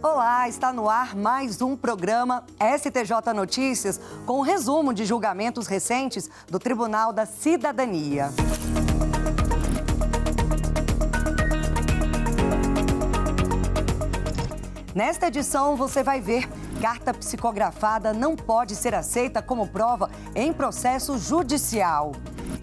Olá, está no ar mais um programa STJ Notícias com um resumo de julgamentos recentes do Tribunal da Cidadania. Nesta edição você vai ver: carta psicografada não pode ser aceita como prova em processo judicial.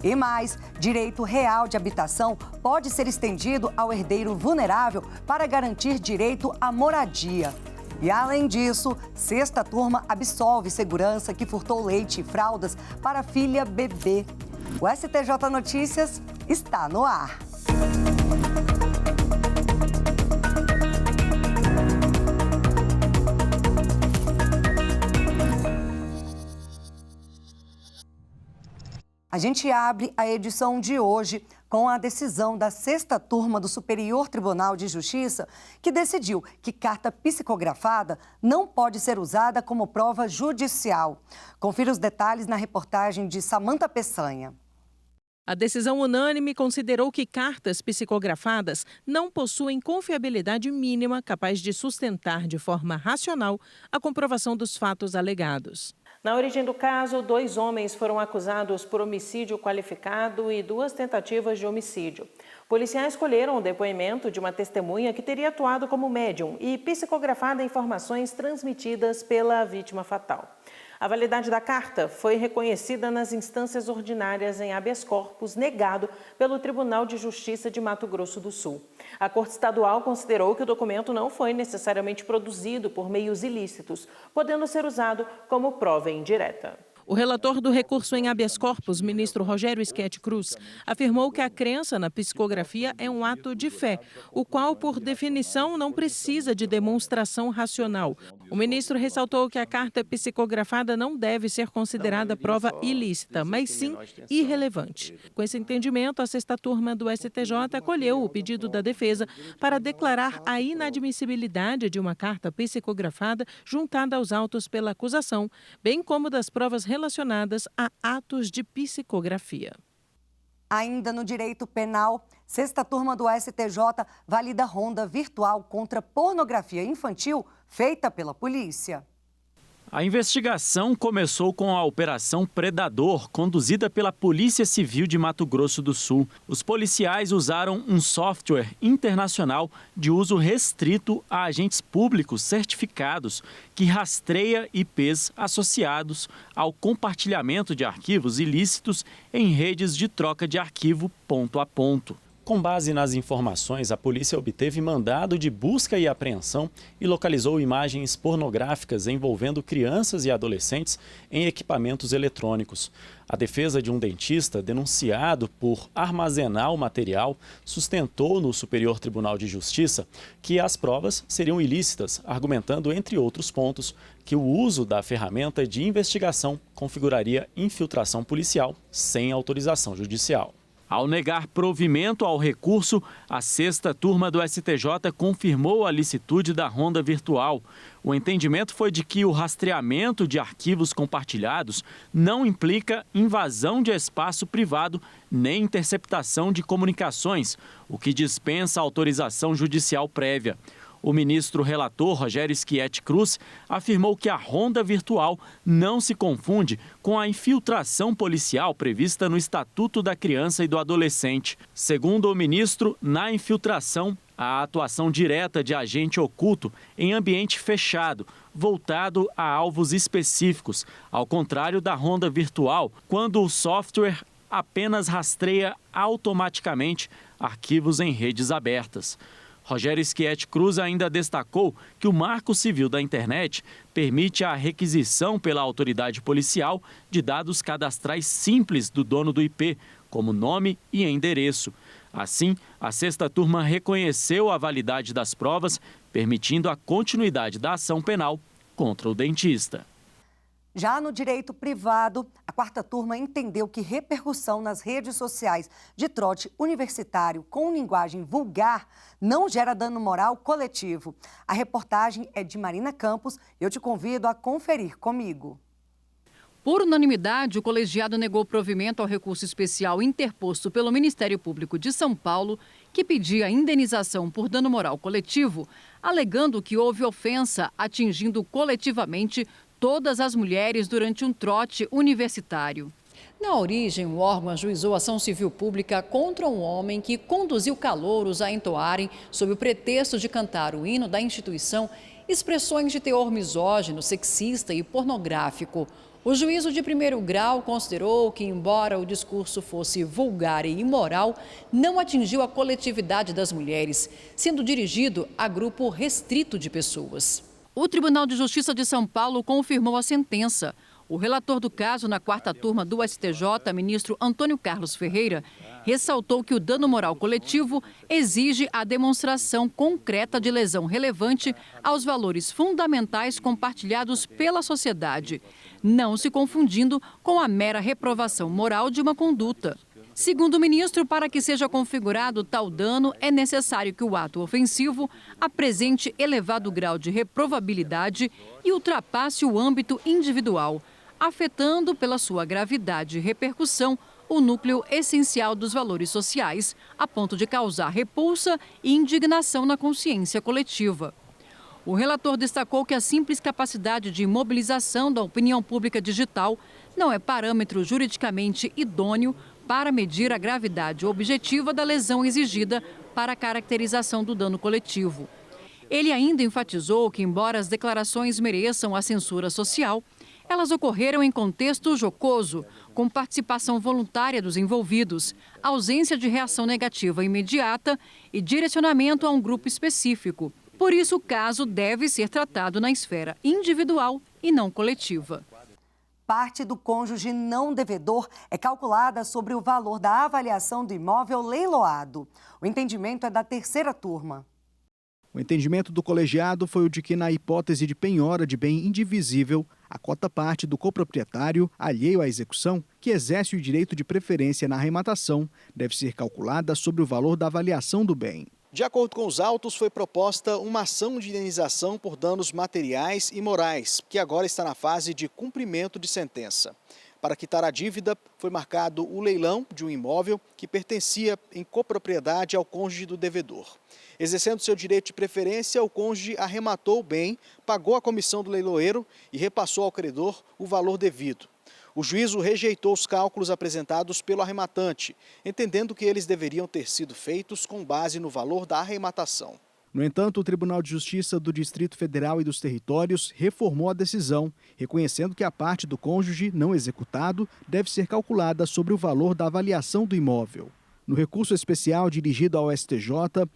E mais, direito real de habitação pode ser estendido ao herdeiro vulnerável para garantir direito à moradia. E além disso, sexta turma absolve segurança que furtou leite e fraldas para filha bebê. O STJ Notícias está no ar. A gente abre a edição de hoje com a decisão da sexta turma do Superior Tribunal de Justiça, que decidiu que carta psicografada não pode ser usada como prova judicial. Confira os detalhes na reportagem de Samanta Peçanha. A decisão unânime considerou que cartas psicografadas não possuem confiabilidade mínima capaz de sustentar de forma racional a comprovação dos fatos alegados. Na origem do caso, 2 homens foram acusados por homicídio qualificado e 2 tentativas de homicídio. Policiais colheram o depoimento de uma testemunha que teria atuado como médium e psicografado informações transmitidas pela vítima fatal. A validade da carta foi reconhecida nas instâncias ordinárias em habeas corpus, negado pelo Tribunal de Justiça de Mato Grosso do Sul. A Corte Estadual considerou que o documento não foi necessariamente produzido por meios ilícitos, podendo ser usado como prova indireta. O relator do recurso em habeas corpus, ministro Rogério Schietti Cruz, afirmou que a crença na psicografia é um ato de fé, o qual, por definição, não precisa de demonstração racional. O ministro ressaltou que a carta psicografada não deve ser considerada prova ilícita, mas sim irrelevante. Com esse entendimento, a sexta turma do STJ acolheu o pedido da defesa para declarar a inadmissibilidade de uma carta psicografada juntada aos autos pela acusação, bem como das provas relacionadas a atos de psicografia. Ainda no direito penal, sexta turma do STJ valida ronda virtual contra pornografia infantil feita pela polícia. A investigação começou com a Operação Predador, conduzida pela Polícia Civil de Mato Grosso do Sul. Os policiais usaram um software internacional de uso restrito a agentes públicos certificados, que rastreia IPs associados ao compartilhamento de arquivos ilícitos em redes de troca de arquivo ponto a ponto. Com base nas informações, a polícia obteve mandado de busca e apreensão e localizou imagens pornográficas envolvendo crianças e adolescentes em equipamentos eletrônicos. A defesa de um dentista denunciado por armazenar o material sustentou no Superior Tribunal de Justiça que as provas seriam ilícitas, argumentando, entre outros pontos, que o uso da ferramenta de investigação configuraria infiltração policial sem autorização judicial. Ao negar provimento ao recurso, a sexta turma do STJ confirmou a licitude da ronda virtual. O entendimento foi de que o rastreamento de arquivos compartilhados não implica invasão de espaço privado nem interceptação de comunicações, o que dispensa autorização judicial prévia. O ministro relator, Rogério Schietti Cruz, afirmou que a ronda virtual não se confunde com a infiltração policial prevista no Estatuto da Criança e do Adolescente. Segundo o ministro, na infiltração, a atuação direta de agente oculto em ambiente fechado, voltado a alvos específicos, ao contrário da ronda virtual, quando o software apenas rastreia automaticamente arquivos em redes abertas. Rogério Schietti Cruz ainda destacou que o Marco Civil da Internet permite a requisição pela autoridade policial de dados cadastrais simples do dono do IP, como nome e endereço. Assim, a sexta turma reconheceu a validade das provas, permitindo a continuidade da ação penal contra o dentista. Já no direito privado, a quarta turma entendeu que repercussão nas redes sociais de trote universitário com linguagem vulgar não gera dano moral coletivo. A reportagem é de Marina Campos e eu te convido a conferir comigo. Por unanimidade, o colegiado negou provimento ao recurso especial interposto pelo Ministério Público de São Paulo, que pedia indenização por dano moral coletivo, alegando que houve ofensa atingindo coletivamente todas as mulheres durante um trote universitário. Na origem, o órgão ajuizou ação civil pública contra um homem que conduziu calouros a entoarem, sob o pretexto de cantar o hino da instituição, expressões de teor misógino, sexista e pornográfico. O juízo de primeiro grau considerou que, embora o discurso fosse vulgar e imoral, não atingiu a coletividade das mulheres, sendo dirigido a grupo restrito de pessoas. O Tribunal de Justiça de São Paulo confirmou a sentença. O relator do caso na 4ª turma do STJ, ministro Antônio Carlos Ferreira, ressaltou que o dano moral coletivo exige a demonstração concreta de lesão relevante aos valores fundamentais compartilhados pela sociedade, não se confundindo com a mera reprovação moral de uma conduta. Segundo o ministro, para que seja configurado tal dano, é necessário que o ato ofensivo apresente elevado grau de reprovabilidade e ultrapasse o âmbito individual, afetando pela sua gravidade e repercussão o núcleo essencial dos valores sociais, a ponto de causar repulsa e indignação na consciência coletiva. O relator destacou que a simples capacidade de mobilização da opinião pública digital não é parâmetro juridicamente idôneo para medir a gravidade objetiva da lesão exigida para a caracterização do dano coletivo. Ele ainda enfatizou que, embora as declarações mereçam a censura social, elas ocorreram em contexto jocoso, com participação voluntária dos envolvidos, ausência de reação negativa imediata e direcionamento a um grupo específico. Por isso, o caso deve ser tratado na esfera individual e não coletiva. Parte do cônjuge não devedor é calculada sobre o valor da avaliação do imóvel leiloado. O entendimento é da 3ª turma. O entendimento do colegiado foi o de que, na hipótese de penhora de bem indivisível, a quota-parte do coproprietário, alheio à execução, que exerce o direito de preferência na arrematação, deve ser calculada sobre o valor da avaliação do bem. De acordo com os autos, foi proposta uma ação de indenização por danos materiais e morais, que agora está na fase de cumprimento de sentença. Para quitar a dívida, foi marcado o leilão de um imóvel que pertencia em copropriedade ao cônjuge do devedor. Exercendo seu direito de preferência, o cônjuge arrematou o bem, pagou a comissão do leiloeiro e repassou ao credor o valor devido. O juízo rejeitou os cálculos apresentados pelo arrematante, entendendo que eles deveriam ter sido feitos com base no valor da arrematação. No entanto, o Tribunal de Justiça do Distrito Federal e dos Territórios reformou a decisão, reconhecendo que a parte do cônjuge não executado deve ser calculada sobre o valor da avaliação do imóvel. No recurso especial dirigido ao STJ,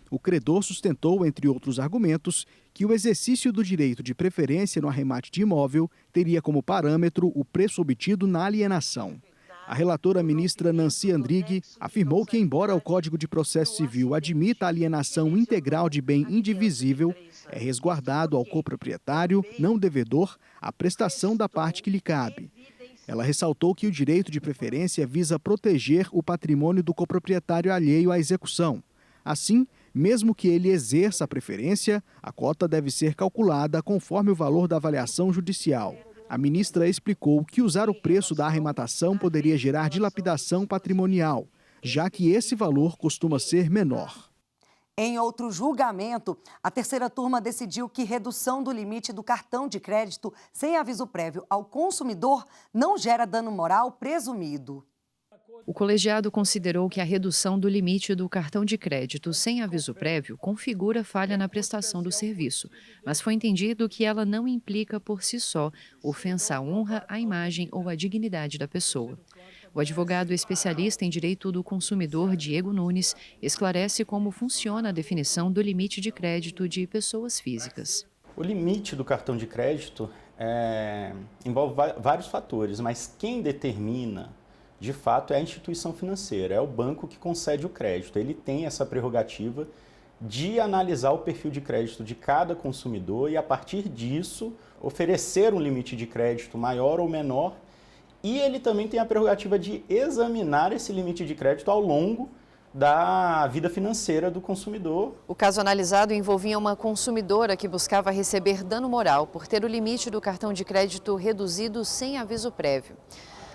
o credor sustentou, entre outros argumentos, que o exercício do direito de preferência no arremate de imóvel teria como parâmetro o preço obtido na alienação. A relatora ministra Nancy Andrighi afirmou que, embora o Código de Processo Civil admita a alienação integral de bem indivisível, é resguardado ao coproprietário, não devedor, a prestação da parte que lhe cabe. Ela ressaltou que o direito de preferência visa proteger o patrimônio do coproprietário alheio à execução. Assim, mesmo que ele exerça a preferência, a cota deve ser calculada conforme o valor da avaliação judicial. A ministra explicou que usar o preço da arrematação poderia gerar dilapidação patrimonial, já que esse valor costuma ser menor. Em outro julgamento, a 3ª turma decidiu que redução do limite do cartão de crédito sem aviso prévio ao consumidor não gera dano moral presumido. O colegiado considerou que a redução do limite do cartão de crédito sem aviso prévio configura falha na prestação do serviço, mas foi entendido que ela não implica por si só ofensa à honra, à imagem ou à dignidade da pessoa. O advogado especialista em direito do consumidor, Diego Nunes, esclarece como funciona a definição do limite de crédito de pessoas físicas. O limite do cartão de crédito envolve vários fatores, mas quem determina, de fato, é a instituição financeira, é o banco que concede o crédito. Ele tem essa prerrogativa de analisar o perfil de crédito de cada consumidor e, a partir disso, oferecer um limite de crédito maior ou menor. E ele também tem a prerrogativa de examinar esse limite de crédito ao longo da vida financeira do consumidor. O caso analisado envolvia uma consumidora que buscava receber dano moral por ter o limite do cartão de crédito reduzido sem aviso prévio.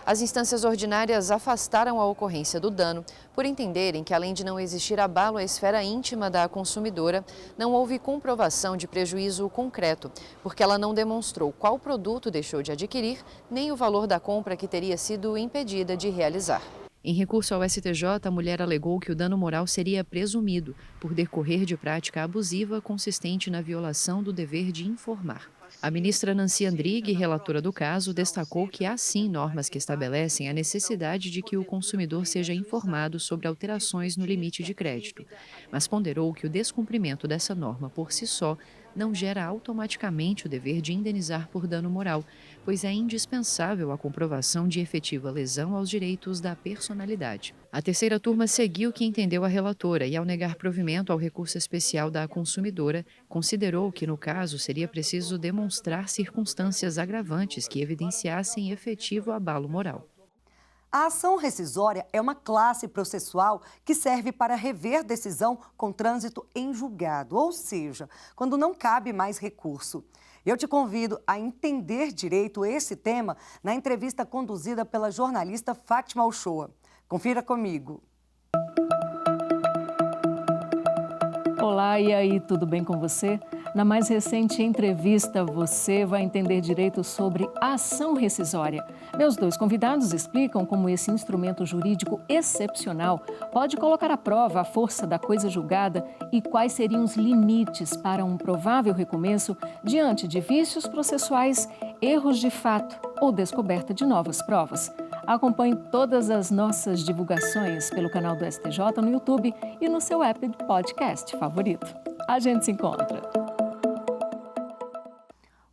As instâncias ordinárias afastaram a ocorrência do dano por entenderem que, além de não existir abalo à esfera íntima da consumidora, não houve comprovação de prejuízo concreto, porque ela não demonstrou qual produto deixou de adquirir, nem o valor da compra que teria sido impedida de realizar. Em recurso ao STJ, a mulher alegou que o dano moral seria presumido por decorrer de prática abusiva consistente na violação do dever de informar. A ministra Nancy Andrighi, relatora do caso, destacou que há sim normas que estabelecem a necessidade de que o consumidor seja informado sobre alterações no limite de crédito, mas ponderou que o descumprimento dessa norma por si só não gera automaticamente o dever de indenizar por dano moral, pois é indispensável a comprovação de efetiva lesão aos direitos da personalidade. A terceira turma seguiu o que entendeu a relatora e, ao negar provimento ao recurso especial da consumidora, considerou que, no caso, seria preciso demonstrar circunstâncias agravantes que evidenciassem efetivo abalo moral. A ação rescisória é uma classe processual que serve para rever decisão com trânsito em julgado, ou seja, quando não cabe mais recurso. Eu te convido a entender direito esse tema na entrevista conduzida pela jornalista Fátima Uchoa. Confira comigo. Olá, e aí, tudo bem com você? Na mais recente entrevista, você vai entender direito sobre a ação rescisória. Meus dois convidados explicam como esse instrumento jurídico excepcional pode colocar à prova a força da coisa julgada e quais seriam os limites para um provável recomeço diante de vícios processuais, erros de fato ou descoberta de novas provas. Acompanhe todas as nossas divulgações pelo canal do STJ no YouTube e no seu app de podcast favorito. A gente se encontra.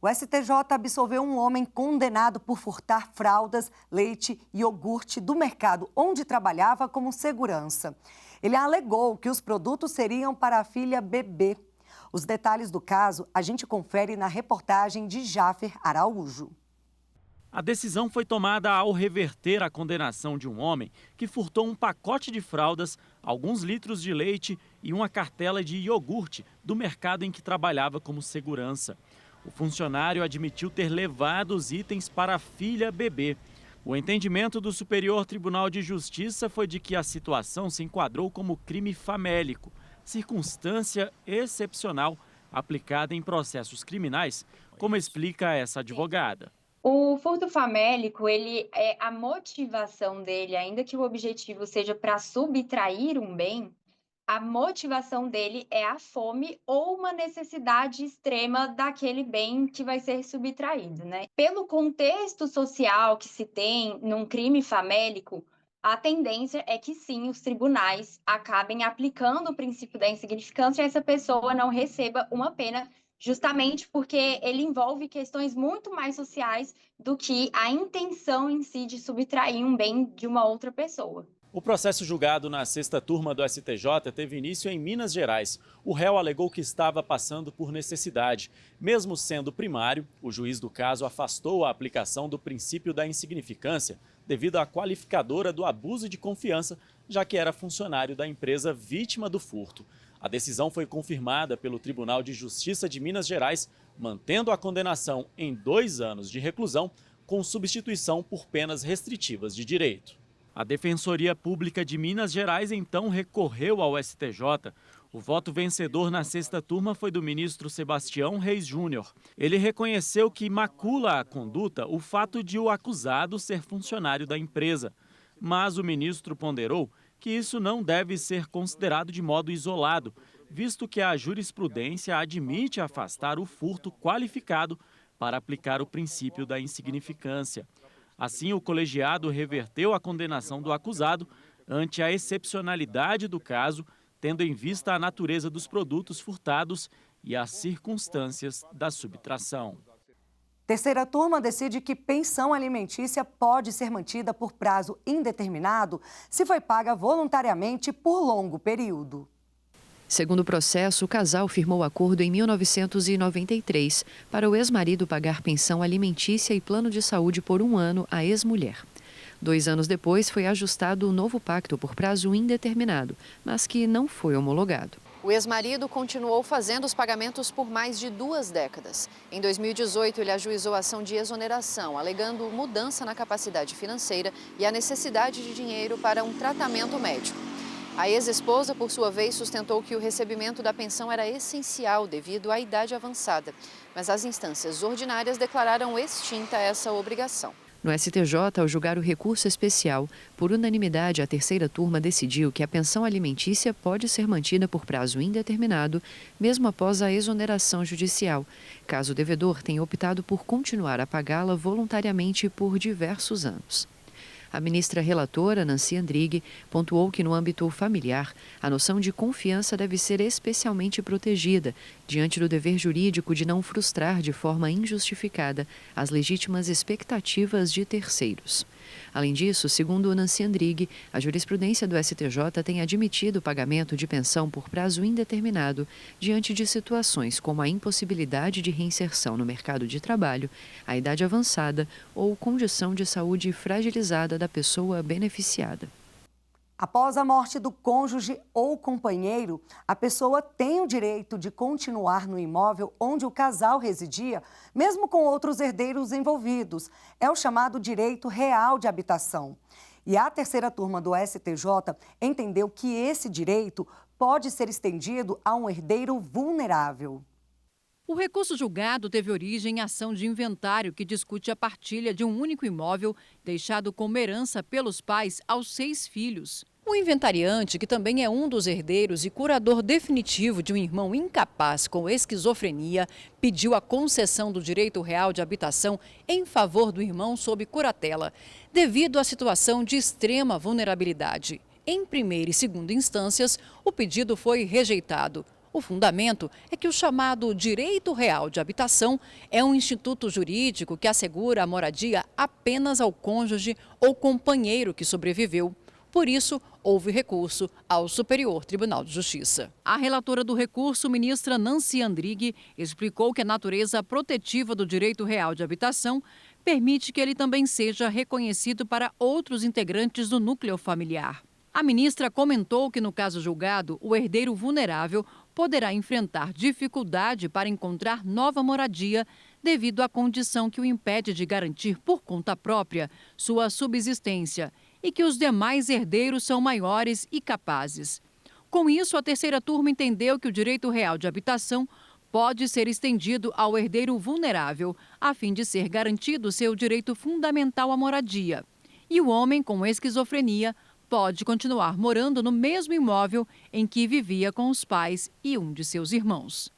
O STJ absolveu um homem condenado por furtar fraldas, leite e iogurte do mercado onde trabalhava como segurança. Ele alegou que os produtos seriam para a filha bebê. Os detalhes do caso a gente confere na reportagem de Jáfer Araújo. A decisão foi tomada ao reverter a condenação de um homem que furtou um pacote de fraldas, alguns litros de leite e uma cartela de iogurte do mercado em que trabalhava como segurança. O funcionário admitiu ter levado os itens para a filha bebê. O entendimento do Superior Tribunal de Justiça foi de que a situação se enquadrou como crime famélico, circunstância excepcional aplicada em processos criminais, como explica essa advogada. O furto famélico, a motivação dele, ainda que o objetivo seja para subtrair um bem, a motivação dele é a fome ou uma necessidade extrema daquele bem que vai ser subtraído, né? Pelo contexto social que se tem num crime famélico, a tendência é que sim, os tribunais acabem aplicando o princípio da insignificância e essa pessoa não receba uma pena, justamente porque ele envolve questões muito mais sociais do que a intenção em si de subtrair um bem de uma outra pessoa. O processo julgado na sexta turma do STJ teve início em Minas Gerais. O réu alegou que estava passando por necessidade. Mesmo sendo primário, o juiz do caso afastou a aplicação do princípio da insignificância devido à qualificadora do abuso de confiança, já que era funcionário da empresa vítima do furto. A decisão foi confirmada pelo Tribunal de Justiça de Minas Gerais, mantendo a condenação em 2 anos de reclusão, com substituição por penas restritivas de direito. A Defensoria Pública de Minas Gerais então recorreu ao STJ. O voto vencedor na sexta turma foi do ministro Sebastião Reis Júnior. Ele reconheceu que macula a conduta o fato de o acusado ser funcionário da empresa. Mas o ministro ponderou que isso não deve ser considerado de modo isolado, visto que a jurisprudência admite afastar o furto qualificado para aplicar o princípio da insignificância. Assim, o colegiado reverteu a condenação do acusado ante a excepcionalidade do caso, tendo em vista a natureza dos produtos furtados e as circunstâncias da subtração. Terceira turma decide que pensão alimentícia pode ser mantida por prazo indeterminado se foi paga voluntariamente por longo período. Segundo o processo, o casal firmou acordo em 1993 para o ex-marido pagar pensão alimentícia e plano de saúde por 1 ano à ex-mulher. 2 anos depois, foi ajustado o novo pacto por prazo indeterminado, mas que não foi homologado. O ex-marido continuou fazendo os pagamentos por mais de 2 décadas. Em 2018, ele ajuizou a ação de exoneração, alegando mudança na capacidade financeira e a necessidade de dinheiro para um tratamento médico. A ex-esposa, por sua vez, sustentou que o recebimento da pensão era essencial devido à idade avançada, mas as instâncias ordinárias declararam extinta essa obrigação. No STJ, ao julgar o recurso especial, por unanimidade, a terceira turma decidiu que a pensão alimentícia pode ser mantida por prazo indeterminado, mesmo após a exoneração judicial, caso o devedor tenha optado por continuar a pagá-la voluntariamente por diversos anos. A ministra relatora, Nancy Andrighi, pontuou que no âmbito familiar, a noção de confiança deve ser especialmente protegida, diante do dever jurídico de não frustrar de forma injustificada as legítimas expectativas de terceiros. Além disso, segundo Nancy Andrighi, a jurisprudência do STJ tem admitido o pagamento de pensão por prazo indeterminado diante de situações como a impossibilidade de reinserção no mercado de trabalho, a idade avançada ou condição de saúde fragilizada da pessoa beneficiada. Após a morte do cônjuge ou companheiro, a pessoa tem o direito de continuar no imóvel onde o casal residia, mesmo com outros herdeiros envolvidos. É o chamado direito real de habitação. E a terceira turma do STJ entendeu que esse direito pode ser estendido a um herdeiro vulnerável. O recurso julgado teve origem em ação de inventário que discute a partilha de um único imóvel deixado como herança pelos pais aos 6 filhos. O inventariante, que também é um dos herdeiros e curador definitivo de um irmão incapaz com esquizofrenia, pediu a concessão do direito real de habitação em favor do irmão sob curatela, devido à situação de extrema vulnerabilidade. Em primeira e segunda instâncias, o pedido foi rejeitado. O fundamento é que o chamado direito real de habitação é um instituto jurídico que assegura a moradia apenas ao cônjuge ou companheiro que sobreviveu. Por isso, houve recurso ao Superior Tribunal de Justiça. A relatora do recurso, ministra Nancy Andrighi, explicou que a natureza protetiva do direito real de habitação permite que ele também seja reconhecido para outros integrantes do núcleo familiar. A ministra comentou que, no caso julgado, o herdeiro vulnerável poderá enfrentar dificuldade para encontrar nova moradia devido à condição que o impede de garantir por conta própria sua subsistência e que os demais herdeiros são maiores e capazes. Com isso, a terceira turma entendeu que o direito real de habitação pode ser estendido ao herdeiro vulnerável, a fim de ser garantido seu direito fundamental à moradia. E o homem com esquizofrenia pode continuar morando no mesmo imóvel em que vivia com os pais e um de seus irmãos.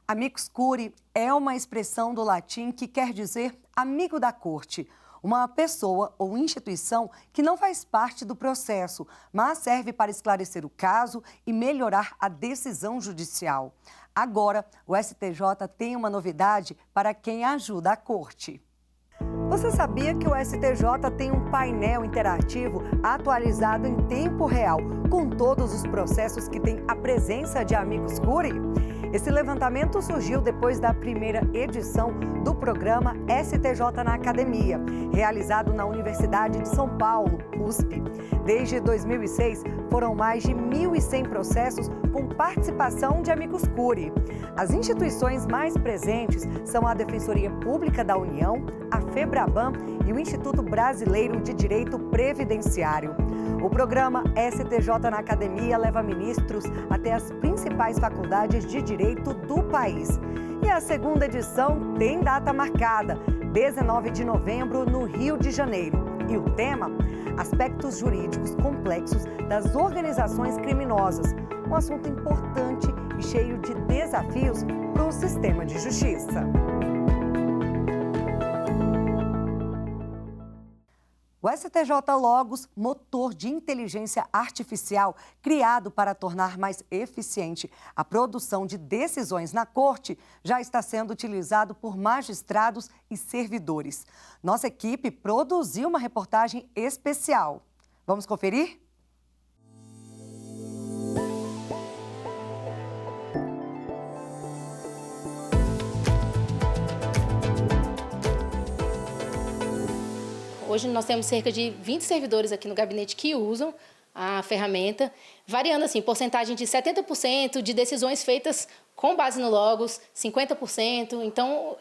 Amicus curiae é uma expressão do latim que quer dizer amigo da corte. Uma pessoa ou instituição que não faz parte do processo, mas serve para esclarecer o caso e melhorar a decisão judicial. Agora, o STJ tem uma novidade para quem ajuda a corte. Você sabia que o STJ tem um painel interativo atualizado em tempo real, com todos os processos que têm a presença de Amicus curiae? Esse levantamento surgiu depois da primeira edição do programa STJ na Academia, realizado na Universidade de São Paulo, USP. Desde 2006, foram mais de 1.100 processos com participação de Amicus curiae. As instituições mais presentes são a Defensoria Pública da União, a FEBRABAN e o Instituto Brasileiro de Direito Previdenciário. O programa STJ na Academia leva ministros até as principais faculdades de direito do país. E a segunda edição tem data marcada, 19 de novembro, no Rio de Janeiro. E o tema? Aspectos jurídicos complexos das organizações criminosas. Um assunto importante e cheio de desafios para o sistema de justiça. O STJ Logos, motor de inteligência artificial criado para tornar mais eficiente a produção de decisões na corte, já está sendo utilizado por magistrados e servidores. Nossa equipe produziu uma reportagem especial. Vamos conferir? Hoje nós temos cerca de 20 servidores aqui no gabinete que usam a ferramenta, variando assim, porcentagem de 70% de decisões feitas com base no Logos, 50%, então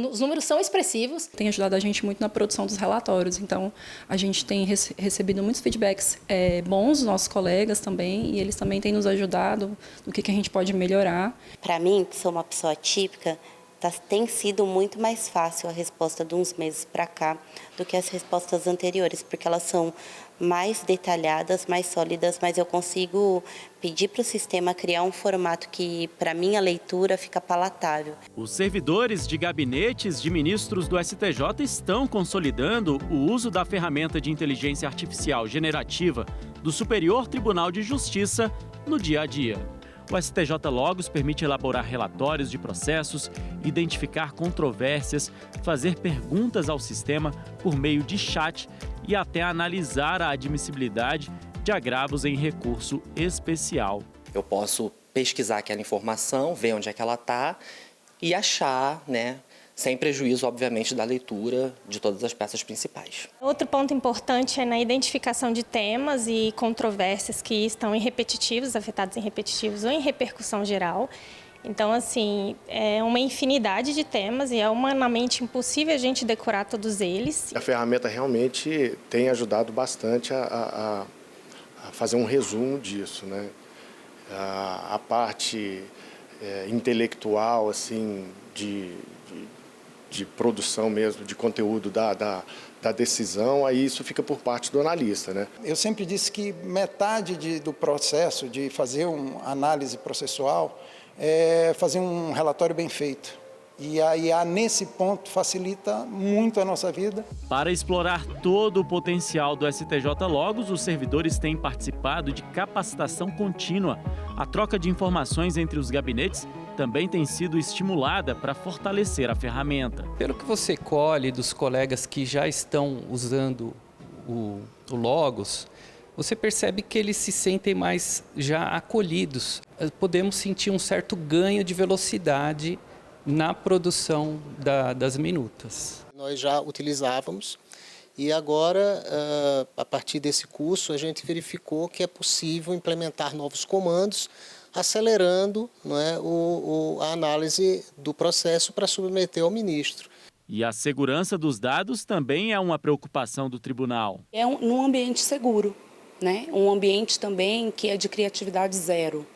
os números são expressivos. Tem ajudado a gente muito na produção dos relatórios, então a gente tem recebido muitos feedbacks bons dos nossos colegas também, e eles também têm nos ajudado no que a gente pode melhorar. Para mim, que sou uma pessoa típica, tem sido muito mais fácil a resposta de uns meses para cá do que as respostas anteriores, porque elas são mais detalhadas, mais sólidas, mas eu consigo pedir para o sistema criar um formato que, para minha leitura, fica palatável. Os servidores de gabinetes de ministros do STJ estão consolidando o uso da ferramenta de inteligência artificial generativa do Superior Tribunal de Justiça no dia a dia. O STJ Logos permite elaborar relatórios de processos, identificar controvérsias, fazer perguntas ao sistema por meio de chat e até analisar a admissibilidade de agravos em recurso especial. Eu posso pesquisar aquela informação, ver onde é que ela está e achar, sem prejuízo, obviamente, da leitura de todas as peças principais. Outro ponto importante é na identificação de temas e controvérsias que estão em repetitivos, afetados em repetitivos ou em repercussão geral. Então, assim, é uma infinidade de temas e é humanamente impossível a gente decorar todos eles. A ferramenta realmente tem ajudado bastante a fazer um resumo disso, né? A parte intelectual, assim, de produção mesmo, de conteúdo da decisão, aí isso fica por parte do analista, né? Eu sempre disse que metade do processo de fazer uma análise processual é fazer um relatório bem feito. E aí, nesse ponto, facilita muito a nossa vida. Para explorar todo o potencial do STJ Logos, os servidores têm participado de capacitação contínua. A troca de informações entre os gabinetes também tem sido estimulada para fortalecer a ferramenta. Pelo que você colhe dos colegas que já estão usando o Logos, você percebe que eles se sentem mais já acolhidos. Podemos sentir um certo ganho de velocidade na produção das minutas. Nós já utilizávamos e agora, a partir desse curso, a gente verificou que é possível implementar novos comandos, acelerando, a análise do processo para submeter ao ministro. E a segurança dos dados também é uma preocupação do tribunal. É num ambiente seguro, um ambiente também que é de criatividade zero.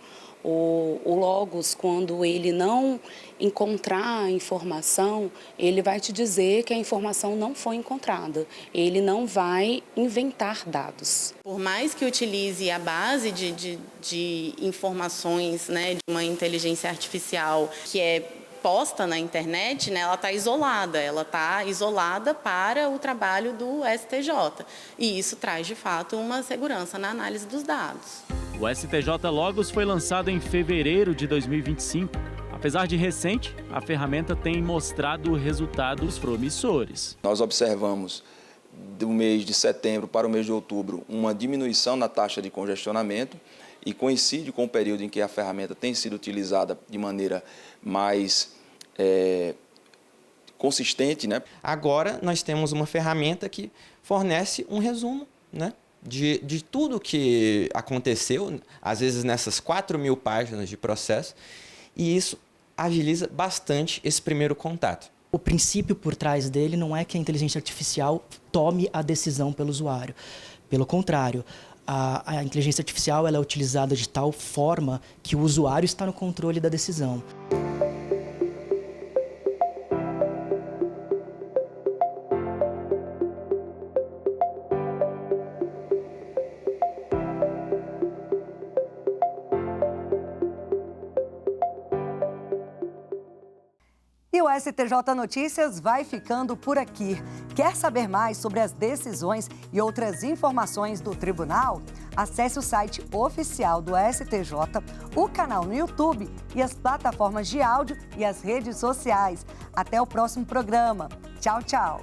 O Logos, quando ele não encontrar a informação, ele vai te dizer que a informação não foi encontrada. Ele não vai inventar dados. Por mais que utilize a base de informações, de uma inteligência artificial que é posta na internet, ela está isolada para o trabalho do STJ. E isso traz, de fato, uma segurança na análise dos dados. O STJ Logos foi lançado em fevereiro de 2025. Apesar de recente, a ferramenta tem mostrado resultados promissores. Nós observamos, do mês de setembro para o mês de outubro, uma diminuição na taxa de congestionamento e coincide com o período em que a ferramenta tem sido utilizada de maneira mais consistente. Agora nós temos uma ferramenta que fornece um resumo, de tudo que aconteceu, às vezes nessas 4.000 páginas de processo, e isso agiliza bastante esse primeiro contato. O princípio por trás dele não é que a inteligência artificial tome a decisão pelo usuário. Pelo contrário, a inteligência artificial ela é utilizada de tal forma que o usuário está no controle da decisão. E o STJ Notícias vai ficando por aqui. Quer saber mais sobre as decisões e outras informações do tribunal? Acesse o site oficial do STJ, o canal no YouTube e as plataformas de áudio e as redes sociais. Até o próximo programa. Tchau, tchau.